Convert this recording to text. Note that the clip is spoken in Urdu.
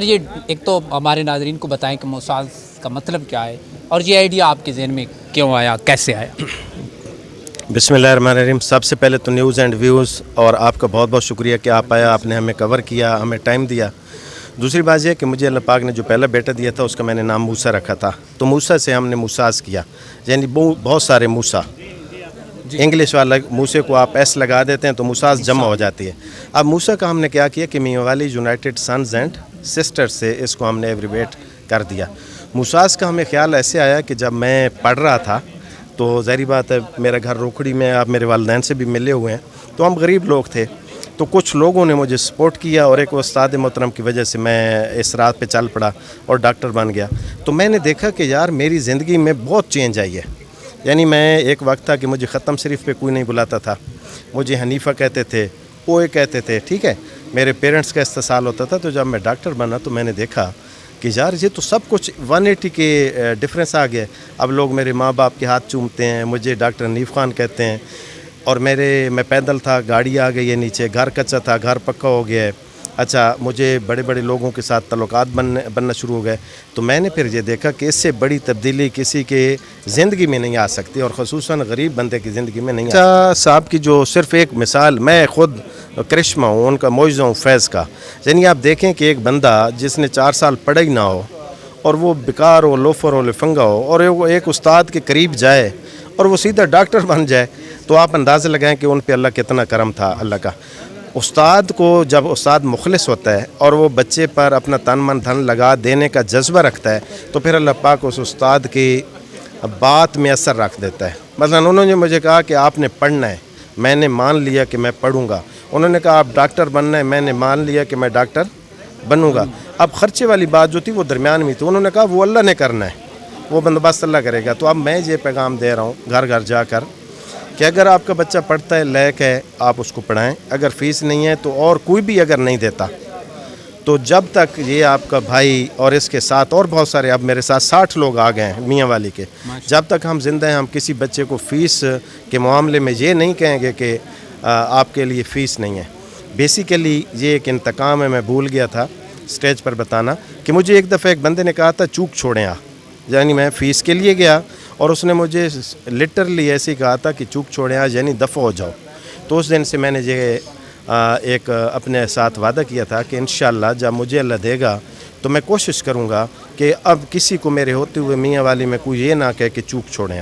یہ ایک تو ہمارے ناظرین کو بتائیں کہ موساز کا مطلب کیا ہے اور یہ آئیڈیا آپ کے ذہن میں کیوں آیا، کیسے آیا؟ بسم اللہ الرحمن الرحیم۔ سب سے پہلے تو نیوز اینڈ ویوز اور آپ کا بہت بہت شکریہ کہ آپ آیا، آپ نے ہمیں کور کیا، ہمیں ٹائم دیا۔ دوسری بات یہ کہ مجھے اللہ پاک نے جو پہلا بیٹا دیا تھا اس کا میں نے نام موسیٰ رکھا تھا، تو موسیٰ سے ہم نے موساز کیا، یعنی بہت سارے موسیٰ۔ انگلش والا موسیٰ کو آپ ایس لگا دیتے ہیں تو موساز جمع ہو جاتی ہے۔ اب موسیٰ کا ہم نے کیا کیا کہ میاں والی یونائٹڈ سنز اینڈ سسٹر سے اس کو ہم نے ایبریویٹ کر دیا۔ موساز کا ہمیں خیال ایسے آیا کہ جب میں پڑھ رہا تھا تو ظاہری بات ہے میرا گھر روکھڑی میں، آپ میرے والدین سے بھی ملے ہوئے ہیں، تو ہم غریب لوگ تھے، تو کچھ لوگوں نے مجھے سپورٹ کیا اور ایک استاد محترم کی وجہ سے میں اس رات پہ چل پڑا اور ڈاکٹر بن گیا۔ تو میں نے دیکھا کہ یار میری زندگی میں بہت چینج آئی ہے، یعنی میں ایک وقت تھا کہ مجھے ختم شریف پہ کوئی نہیں بلاتا تھا، مجھے حنیفہ کہتے تھے، اوئے کہتے تھے، ٹھیک ہے، میرے پیرنٹس کا استحصال ہوتا تھا۔ تو جب میں ڈاکٹر بنا تو میں نے دیکھا کہ یار یہ تو سب کچھ 180 کے ڈفرینس آ گیا۔ اب لوگ میرے ماں باپ کے ہاتھ چومتے ہیں، مجھے ڈاکٹر حنیف خان کہتے ہیں، اور میں پیدل تھا، گاڑی آ گئی ہے نیچے، گھر کچا تھا، گھر پکا ہو گیا ہے۔ اچھا، مجھے بڑے بڑے لوگوں کے ساتھ تعلقات بننا شروع ہو گئے۔ تو میں نے پھر یہ دیکھا کہ اس سے بڑی تبدیلی کسی کے زندگی میں نہیں آ سکتی، اور خصوصاً غریب بندے کی زندگی میں نہیں آ سکتی۔ صاحب کی جو صرف ایک مثال، میں خود کرشمہ ہوں، ان کا معجزہ ہوں فیض کا۔ یعنی آپ دیکھیں کہ ایک بندہ جس نے 4 سال پڑھا ہی نہ ہو اور وہ بیکار ہو، لوفر ہو، لفنگا ہو، اور وہ ایک استاد کے قریب جائے اور وہ سیدھا ڈاکٹر بن جائے، تو آپ اندازہ لگائیں کہ ان پہ اللہ کتنا کرم تھا اللہ کا۔ استاد کو جب استاد مخلص ہوتا ہے اور وہ بچے پر اپنا تن من دھن لگا دینے کا جذبہ رکھتا ہے تو پھر اللہ پاک اس استاد کی بات میں اثر رکھ دیتا ہے۔ مثلا انہوں نے مجھے کہا کہ آپ نے پڑھنا ہے، میں نے مان لیا کہ میں پڑھوں گا۔ انہوں نے کہا آپ ڈاکٹر بننا ہے، میں نے مان لیا کہ میں ڈاکٹر بنوں گا۔ اب خرچے والی بات جو تھی وہ درمیان میں تھی، انہوں نے کہا وہ اللہ نے کرنا ہے، وہ بندوبست اللہ کرے گا۔ تو اب میں یہ پیغام دے رہا ہوں گھر گھر جا کر کہ اگر آپ کا بچہ پڑھتا ہے، لائق ہے، آپ اس کو پڑھائیں۔ اگر فیس نہیں ہے تو، اور کوئی بھی اگر نہیں دیتا تو جب تک یہ آپ کا بھائی اور اس کے ساتھ اور بہت سارے، اب میرے ساتھ 60 لوگ آ گئے ہیں میاں والی کے، جب تک ہم زندہ ہیں ہم کسی بچے کو فیس کے معاملے میں یہ نہیں کہیں گے کہ آپ کے لیے فیس نہیں ہے۔ بیسیکلی یہ ایک انتقام ہے، میں بھول گیا تھا سٹیج پر بتانا کہ مجھے ایک دفعہ ایک بندے نے کہا تھا چوک چھوڑیں آپ، یعنی میں فیس کے لیے گیا اور اس نے مجھے لٹرلی ایسے ہی کہا تھا کہ چوک چھوڑیں آج، یعنی دفع ہو جاؤ۔ تو اس دن سے میں نے یہ ایک اپنے ساتھ وعدہ کیا تھا کہ انشاءاللہ جب مجھے اللہ دے گا تو میں کوشش کروں گا کہ اب کسی کو میرے ہوتے ہوئے میاں والی میں کوئی یہ نہ کہے کہ چوک چھوڑیں۔